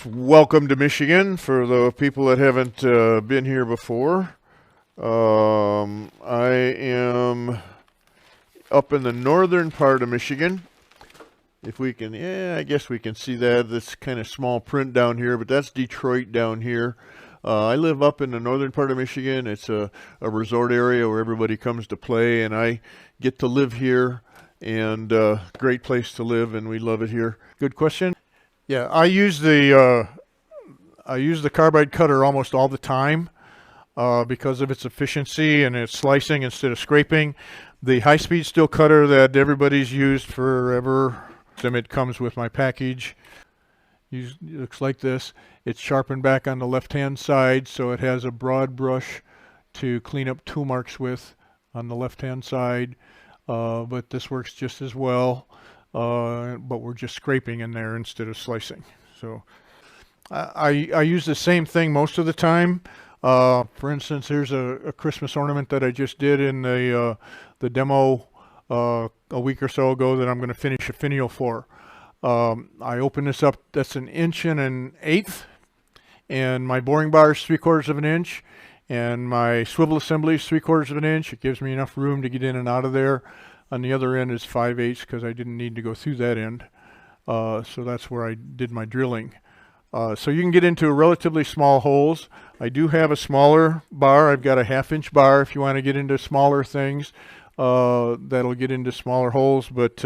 Welcome to Michigan for the people that haven't been here before. I am up in the northern part of Michigan. If we can, I guess we can see that. This kind of small print down here, but that's Detroit down here. I live up in the northern part of Michigan. It's a resort area where everybody comes to play, and I get to live here, and great place to live, and we love it here. Good question. Yeah, I use the carbide cutter almost all the time because of its efficiency and its slicing instead of scraping. The high-speed steel cutter that everybody's used forever, it comes with my package. It looks like this. It's sharpened back on the left-hand side, so it has a broad brush to clean up tool marks with on the left-hand side. But this works just as well. But we're just scraping in there instead of slicing. So I use the same thing most of the time. For instance, here's a Christmas ornament that I just did in the demo a week or so ago that I'm going to finish a finial for. I open this up. That's 1 1/8 inches, and my boring bar is 3/4 of an inch, and my swivel assembly is 3/4 of an inch. It gives me enough room to get in and out of there. On the other end is 5/8 because I didn't need to go through that end. So that's where I did my drilling. So you can get into relatively small holes. I do have a smaller bar. I've got a 1/2 inch bar if you want to get into smaller things. That'll get into smaller holes, but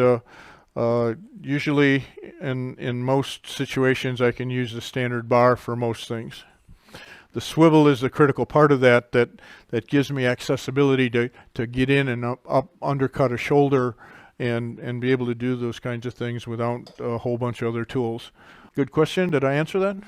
usually in most situations I can use the standard bar for most things. The swivel is the critical part of that gives me accessibility to get in and up undercut a shoulder and be able to do those kinds of things without a whole bunch of other tools. Good question. Did I answer that?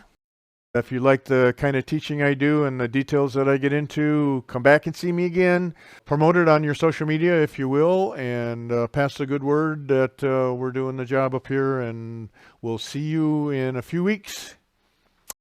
If you like the kind of teaching I do and the details that I get into, come back and see me again. Promote it on your social media if you will, and pass the good word that we're doing the job up here, and we'll see you in a few weeks.